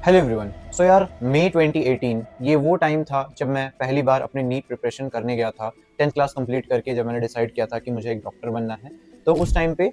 Hello everyone. सो यार मई 2018 ये वो टाइम था जब मैं पहली बार अपनी नीट प्रिपरेशन करने गया था। 10th क्लास कंप्लीट करके जब मैंने डिसाइड किया था कि मुझे एक डॉक्टर बनना है, तो उस टाइम पे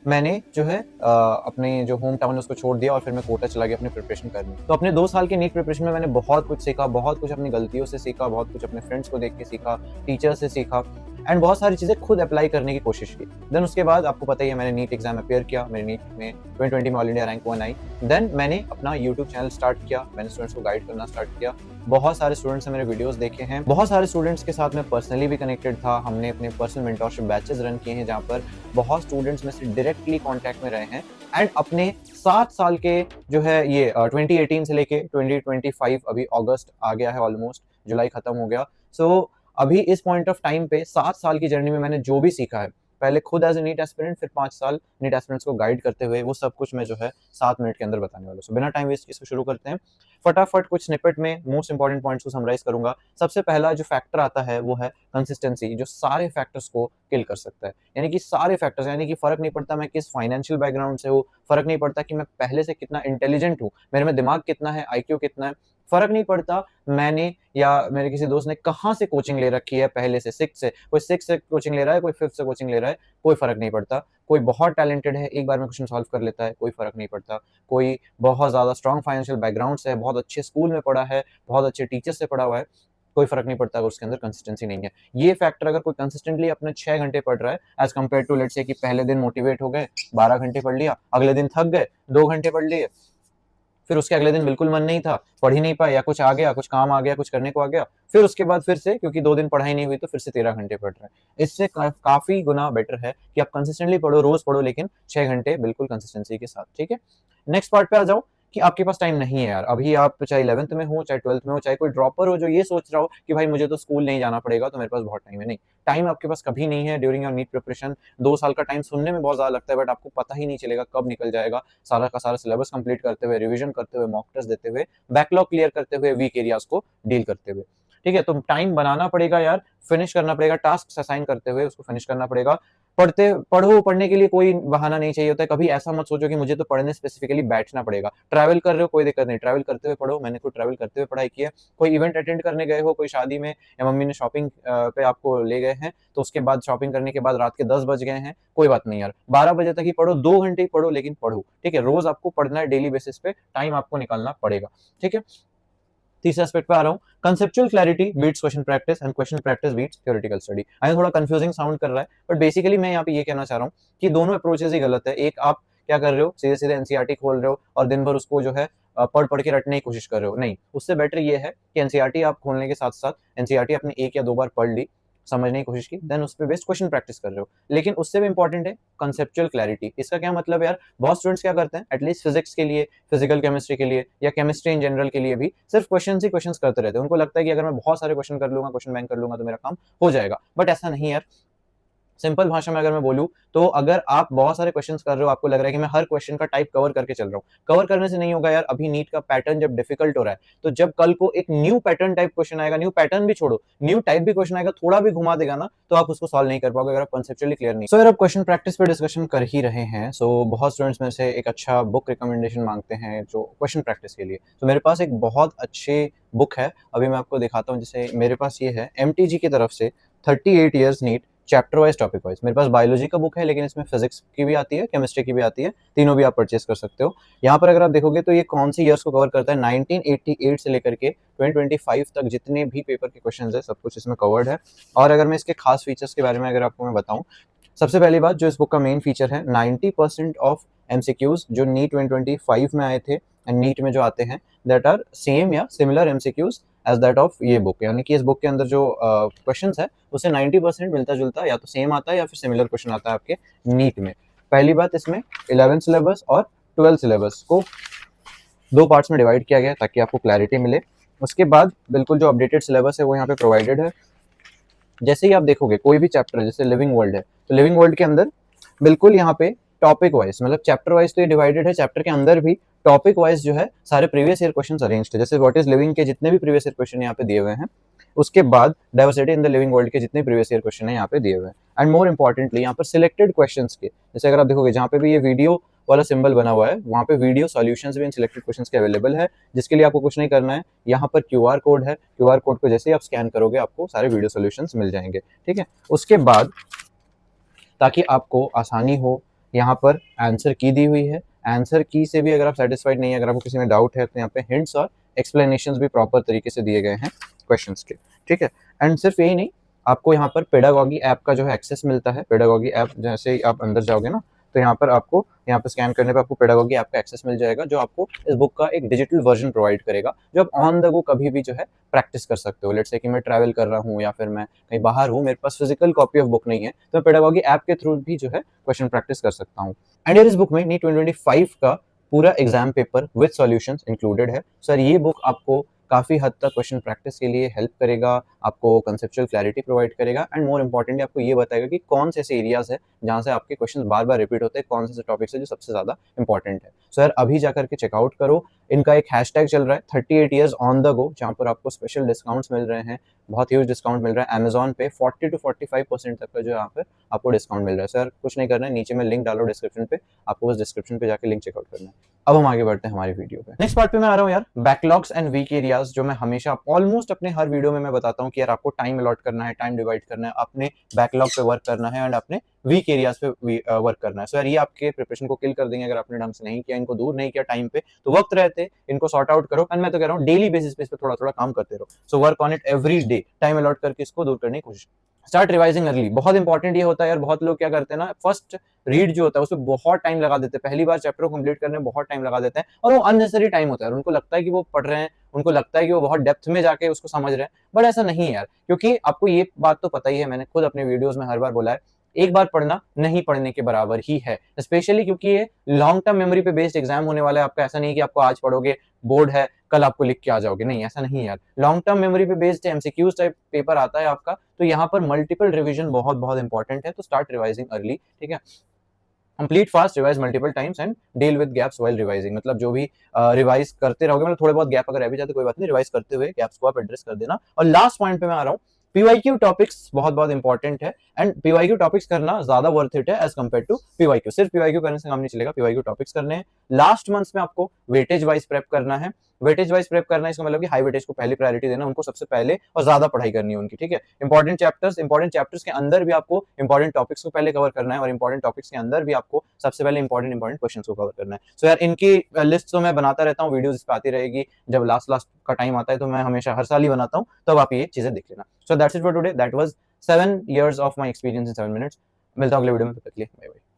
मैंने जो है अपने जो होम टाउन है उसको छोड़ दिया और फिर मैं कोटा चला गया अपनी प्रिपरेशन करने। तो अपने 2 साल की नीट प्रिपरेशन में मैंने बहुत कुछ सीखा, बहुत कुछ अपनी गलतियों से सीखा, बहुत कुछ अपने फ्रेंड्स को देख के सीखा, टीचर से सीखा एंड बहुत सारी चीज़ें खुद अप्लाई करने की कोशिश की। देन उसके बाद आपको पता ही है, मैंने नीट एग्जाम अपियर किया, मेरी नीट में 2020 में ऑल इंडिया रैंक 1 आई। देन मैंने अपना यूट्यूब चैनल स्टार्ट किया, मैंने स्टूडेंट्स को गाइड करना स्टार्ट किया। बहुत सारे स्टूडेंट्स से मेरे वीडियोस देखे हैं, बहुत सारे स्टूडेंट्स के साथ मैं पर्सनली भी कनेक्टेड था। हमने अपने पर्सनल मेंटरशिप बैचेस रन किए हैं, जहाँ पर बहुत स्टूडेंट्स में से डायरेक्टली कॉन्टैक्ट में रहे हैं एंड अपने 7 साल के जो है ये 2018 से लेके 2025 अभी अगस्त आ गया है, ऑलमोस्ट जुलाई खत्म हो गया। सो अभी इस पॉइंट ऑफ टाइम पे 7 साल की जर्नी में मैंने जो भी सीखा है, पहले खुद एज ए नीट एस्पिरेंट, फिर 5 साल नीट एस्पिरेंट्स को गाइड करते हुए, वो सब कुछ मैं जो है 7 मिनट के अंदर बताने वाला हूँ। सो बिना टाइम वेस्ट इसको शुरू करते हैं। फटाफट कुछ स्निपेट में मोस्ट इंपॉर्टेंट पॉइंट्स को समराइज करूंगा। सबसे पहला जो फैक्टर आता है वो है कंसिस्टेंसी, जो सारे फैक्टर्स को किल कर सकता है। यानी कि सारे फैक्टर्स, यानी कि फर्क नहीं पड़ता मैं किस फाइनेंशियल बैकग्राउंड से हूँ, फर्क नहीं पड़ता कि मैं पहले से कितना इंटेलिजेंट हूँ, मेरे में दिमाग कितना है, आईक्यू कितना है, फर्क नहीं पड़ता मैंने या मेरे किसी दोस्त ने कहाँ से कोचिंग ले रखी है पहले से, 6 से, कोई 6 से कोचिंग ले रहा है, कोई 5th से कोचिंग ले रहा है, कोई फर्क नहीं पड़ता। कोई बहुत टैलेंटेड है, एक बार में क्वेश्चन सॉल्व कर लेता है, कोई फर्क नहीं पड़ता। कोई बहुत ज़्यादा स्ट्रॉन्ग फाइनेंशियल बैकग्राउंड से है, बहुत अच्छे स्कूल में पढ़ा है, बहुत अच्छे टीचर से पढ़ा हुआ है, कोई फर्क नहीं पड़ता अगर उसके अंदर कंसिस्टेंसी नहीं है। ये फैक्टर अगर कोई कंसिस्टेंटली अपने 6 घंटे पढ़ रहा है as compare to let's say कि पहले दिन मोटिवेट हो गए, 12 घंटे पढ़ लिया, अगले दिन थक गए, 2 घंटे पढ़ लिए, फिर उसके अगले दिन बिल्कुल मन नहीं था, पढ़ ही नहीं पाए, या कुछ आ गया, कुछ काम आ गया, कुछ करने को आ गया, फिर उसके बाद फिर से क्योंकि 2 दिन पढ़ाई नहीं हुई तो फिर से 13 घंटे पढ़ रहे हैं। इससे काफ़ी गुना बेटर है कि आप कंसिस्टेंटली पढ़ो, रोज़ पढ़ो, लेकिन 6 घंटे बिल्कुल कंसिस्टेंसी के साथ, ठीक है? नेक्स्ट पार्ट पे आ जाओ कि आपके पास टाइम नहीं है यार। अभी आप चाहे 11th में हो, चाहे 12th में हो, चाहे कोई ड्रॉपर हो जो ये सोच रहा हो कि भाई मुझे तो स्कूल नहीं जाना पड़ेगा तो मेरे पास बहुत टाइम है। नहीं, टाइम आपके पास कभी नहीं है ड्यूरिंग योर नीट प्रिपरेशन। 2 साल का टाइम सुनने में बहुत ज़्यादा लगता है, बट आपको पता ही नहीं चलेगा कब निकल जाएगा। सारा का सारा सिलेबस कंप्लीट करते हुए, रिवीजन करते हुए, मॉक टेस्ट देते हुए, बैकलॉग क्लियर करते हुए, वीक एरियाज को डील करते हुए, ठीक है? तो टाइम बनाना पड़ेगा यार, फिनिश करना पड़ेगा, टास्क असाइन करते हुए उसको फिनिश करना पड़ेगा। पढ़ने के लिए कोई बहाना नहीं चाहिए होता है। कभी ऐसा मत सोचो कि मुझे तो पढ़ने स्पेसिफिकली बैठना पड़ेगा। ट्रैवल कर रहे हो, कोई दिक्कत नहीं, ट्रैवल करते हुए पढ़ो। मैंने खुद ट्रैवल करते हुए पढ़ाई की है। कोई इवेंट अटेंड करने गए हो, कोई शादी में, या मम्मी ने शॉपिंग पे आपको ले गए हैं, तो उसके बाद शॉपिंग करने के बाद रात के 10 बज गए हैं, कोई बात नहीं यार, 12 बजे तक ही पढ़ो, 2 घंटे ही पढ़ो, लेकिन पढ़ो, ठीक है? रोज आपको पढ़ना है, डेली बेसिस पे टाइम आपको निकालना पड़ेगा, ठीक है? तीसरे एस्पेक्ट पे आ रहा हूँ, conceptual clarity beats question practice and question practice beats theoretical study. I थोड़ा कंफ्यूजिंग साउंड कर रहा है, बट बेसिकली मैं यहाँ पे ये कहना चाह रहा हूँ कि दोनों अप्रोचेस ही गलत है। एक, आप क्या कर रहे हो, सीधे सीधे एनसीईआरटी खोल रहे हो और दिन भर उसको जो है पढ़ पढ़ के रटने की कोशिश कर रहे हो। नहीं, उससे बेटर ये है कि एनसीईआरटी आप खोलने के साथ साथ एनसीईआरटी आपने 1 या 2 बार पढ़ ली, समझने की कोशिश की, देन उस पे बेस्ड क्वेश्चन प्रैक्टिस कर रहे हो। लेकिन उससे भी इंपॉर्टेंट है कंसेप्चुअल क्लैरिटी। इसका क्या मतलब है यार, बहुत स्टूडेंट्स क्या करते हैं, एटलीस्ट फिजिक्स के लिए, फिजिकल केमिस्ट्री के लिए, या केमिस्ट्री इन जनरल के लिए भी सिर्फ क्वेश्चन ही क्वेश्चन करते रहते हैं। उनको लगता है कि अगर मैं बहुत सारे क्वेश्चन कर लूंगा, क्वेश्चन बैंक कर लूंगा तो मेरा काम हो जाएगा, बट ऐसा नहीं यार। सिंपल भाषा में अगर मैं बोलूँ, तो अगर आप बहुत सारे क्वेश्चंस कर रहे हो, आपको लग रहा है कि मैं हर क्वेश्चन का टाइप कवर करके चल रहा हूँ, कवर करने से नहीं होगा यार। अभी नीट का पैटर्न जब डिफिकल्ट हो रहा है, तो जब कल को एक न्यू पैटर्न टाइप क्वेश्चन आएगा, न्यू पैटर्न भी छोड़ो, न्यू टाइप भी क्वेश्चन आएगा, थोड़ा भी घुमा देगा ना, तो आप उसको सॉल्व नहीं कर पाओगे अगर आप कंसेप्चुअली क्लियर नहीं। सो यार, अब क्वेश्चन प्रैक्टिस पे डिस्कशन कर ही रहे हैं, सो बहुत स्टूडेंट्स में से एक अच्छा बुक रिकमेंडेशन मांगते हैं जो क्वेश्चन प्रैक्टिस के लिए। तो मेरे पास एक बहुत अच्छे बुक है, अभी मैं आपको दिखाता हूँ। जैसे मेरे पास ये है एमटीजी की तरफ से 38 years NEET chapter wise, topic wise. मेरे पास बायोलॉजी का बुक है, लेकिन इसमें फिजिक्स की भी आती है, केमिस्ट्री की भी आती है, तीनों भी आप परचेस कर सकते हो। यहाँ पर अगर आप देखोगे तो ये कौन सी ईयर्स को कवर करता है, 1988 से लेकर के 2025 तक जितने भी पेपर के क्वेश्चन है, सब कुछ इसमें कवर्ड है। और अगर मैं इसके खास फीचर्स के बारे में अगर आपको मैं बताऊँ, सबसे पहली बात जो इस बुक का मेन फीचर है, 90% ऑफ एमसीक्यूज जो नीट 2025 में आए थे एंड नीट में जो आते हैं, दैट आर सेम या similar MCQs as that of ये बुक। यानी कि इस बुक के अंदर जो क्वेश्चंस है उससे 90% मिलता जुलता या तो सेम आता है या फिर सिमिलर क्वेश्चन आता है आपके नीट में। पहली बात, इसमें 11th सिलेबस और 12th सिलेबस को 2 पार्ट्स में डिवाइड किया गया है ताकि आपको क्लैरिटी मिले। उसके बाद बिल्कुल जो अपडेटेड सिलेबस है वो यहाँ पे प्रोवाइडेड है। जैसे ही आप देखोगे कोई भी चैप्टर है, जैसे लिविंग वर्ल्ड है, तो लिविंग वर्ल्ड के अंदर बिल्कुल यहाँ पे टॉपिक वाइज, मतलब चैप्टर वाइज तो ये डिवाइडेड है, चैप्टर के अंदर भी टॉपिक वाइज जो है सारे प्रीवियस ईयर क्वेश्चंस अरेंज्ड है। जैसे व्हाट इज लिविंग के जितने भी प्रीवियस ईयर क्वेश्चन यहाँ पे दिए हुए हैं, उसके बाद diversity in the living world के जितने प्रीवियस ईयर क्वेश्चन है यहाँ पे दिए हुए हैं। एंड मोर इंपॉर्टेंटली यहाँ पर सिलेक्टेड क्वेश्चंस के, जैसे अगर आप देखोगे जहाँ पे भी ये वीडियो वाला सिंबल बना हुआ है, वहाँ पे वीडियो सॉल्यूशंस भी इन सिलेक्टेड क्वेश्चंस के अवेलेबल है, जिसके लिए आपको कुछ नहीं करना है, यहाँ पर क्यूआर कोड है, क्यूआर कोड को जैसे ही आप स्कैन करोगे आपको सारे वीडियो सॉल्यूशंस मिल जाएंगे। ठीक है, उसके बाद ताकि आपको आसानी हो, यहाँ पर आंसर की दी हुई है, आंसर की से भी अगर आप सेटिस्फाइड नहीं है, अगर आपको किसी में डाउट है, तो यहाँ पे हिंट्स और एक्सप्लेनेशंस भी प्रॉपर तरीके से दिए गए हैं क्वेश्चंस के। ठीक है, एंड सिर्फ यही नहीं, आपको यहाँ पर पेडागॉगी ऐप का जो है एक्सेस मिलता है। पेडागॉगी ऐप जैसे ही आप अंदर जाओगे ना, तो यहाँ पर आपको यहाँ पे स्कैन करने पे आपको पेडागॉगी ऐप का एक्सेस मिल जाएगा, जो आपको इस बुक का एक डिजिटल वर्जन प्रोवाइड करेगा, जो आप ऑन द गो कभी भी जो है प्रैक्टिस कर सकते हो। लेट्स से कि मैं ट्रैवल कर रहा हूँ या फिर मैं कहीं बाहर हूँ, मेरे पास फिजिकल कॉपी ऑफ बुक नहीं है, तो मैं पेडागॉगी ऐप के थ्रू भी जो है क्वेश्चन प्रैक्टिस कर सकता हूँ। एंड इस बुक में नीट 2025 का पूरा exam paper with solutions included है। सर ये बुक आपको काफ़ी हद तक क्वेश्चन प्रैक्टिस के लिए हेल्प करेगा, आपको कंसेप्चुअल क्लैरिटी प्रोवाइड करेगा, एंड मोर इंपॉर्टेंटली आपको ये बताएगा कि कौन से ऐसे एरियाज है जहाँ से आपके क्वेश्चन बार बार रिपीट होते हैं, कौन से टॉपिक्स है जो सबसे ज़्यादा इंपॉर्टेंट है। सो यार अभी जाकर के चेकआउट करो। इनका एक हैशटैग चल रहा है 38 ईयर्स ऑन द गो, जहाँ पर आपको स्पेशल डिस्काउंट्स मिल रहे हैं, बहुत ह्यूज डिस्काउंट मिल रहा है। अमेजॉन पे 40 to 45% तक का जो यहाँ पे आपको डिस्काउंट मिल रहा है। सर कुछ नहीं करना है, नीचे में लिंक डालो डिस्क्रिप्शन पे, आपको उस डिस्क्रिप्शन पे जाकर लिंक चेकआउट करना है। अब हम आगे बढ़ते हैं हमारी वीडियो पे। नेक्स्ट पार्ट पे मैं आ रहा हूँ यार, बैकलॉग्स एंड वीक एरियाज, जो मैं हमेशा ऑलमोस्ट अपने हर वीडियो में मैं बताता हूँ कि यार आपको टाइम अलॉट करना है, टाइम डिवाइड करना है, अपने बैकलॉग पे वर्क करना है एंड अपने वीक एरियाज पे वर्क करना है। सो यार ये आपके प्रिपरेशन को किल कर देंगे अगर आपने ढंग से नहीं किया, इनको दूर नहीं किया टाइम पे, तो वक्त रहते इनको सॉर्ट आउट करो। एंड मैं तो कह रहा हूँ डेली बेसिस पे इस पे थोड़ा थोड़ा काम करते रहो। So work on it every day, time allot करके इसको दूर करने की कोशिश। स्टार्ट रिवाइजिंग अर्ली, बहुत इंपॉर्टेंट ये होता है यार। बहुत लोग क्या करते हैं ना, फर्स्ट रीड जो होता है उसमें बहुत टाइम लगा देते हैं, पहली बार चैप्टर को कंप्लीट करने में बहुत टाइम लगा देते हैं, और वो अननेसेसरी टाइम होता है। उनको लगता है कि वो पढ़ रहे हैं, उनको लगता है कि वो बहुत डेप्थ में जाके उसको समझ रहे हैं, बट ऐसा नहीं है यार। क्योंकि आपको ये बात तो पता ही है, मैंने खुद अपने वीडियोस में हर बार बोला है, एक बार पढ़ना नहीं पढ़ने के बराबर ही है, स्पेशली क्योंकि ये लॉन्ग टर्म मेमोरी पे बेस्ड एग्जाम होने वाला है आपका। ऐसा नहीं कि आपको आज पढ़ोगे, बोर्ड है, कल आपको लिख के आ जाओगे, नहीं ऐसा नहीं है यार। लॉन्ग टर्म मेमोरी पे बेस्ड एमसीक्यूज टाइप पेपर आता है आपका, तो यहाँ पर मल्टीपल रिवीजन बहुत बहुत इंपॉर्टेंट है। तो स्टार्ट रिवाइजिंग अर्ली, ठीक है। Complete fast, revise multiple times and deal with gaps while revising. मतलब जो भी रिवाइज करते रहोगे, मतलब थोड़े बहुत गैप अगर रह भी जाते कोई बात नहीं, रिवाइज करते हुए गैप्स को आप एड्रेस कर देना। और लास्ट पॉइंट पे मैं आ रहा हूँ, पीवाईक्यू टॉपिक्स बहुत बहुत इंपॉर्टेंट है, एंड पीवाईक्यू टॉपिक्स करना ज्यादा वर्थ इट है एज कंपेयर टू पीवाईक्यू। सिर्फ पीवाईक्यू करने से काम नहीं चलेगा, पीवाईक्यू टॉपिक्स करने हैं। लास्ट मंथ्स में आपको वेटेज वाइज प्रेप करना है। वेटेज वाइज प्रेप करना है इसका मतलब कि हाई वेटेज को पहली प्रायोरिटी देना, उनको सबसे पहले और ज्यादा पढ़ाई करनी है उनकी, ठीक है। इंपॉर्टेंट चैप्टर्स के अंदर भी आपको इंपॉर्टेंट टॉपिक्स को पहले कवर करना है, और इंपॉर्टेंट टॉपिक्स के अंदर भी आपको सबसे पहले इंपॉर्टेंट क्वेश्चंस को कवर करना है। सो यार इनकी लिस्ट तो मैं बनाता रहता हूँ, वीडियोस इस पे आती रहेगी। जब लास्ट का टाइम आता है तो मैं हमेशा हर साल ही बनाता हूँ, तब आप ये चीजें देख लेना। So that's it for today, that was 7 years of my experience in 7 minutes। मिलता हूं अगले वीडियो में, तब तक के लिए बाय बाय।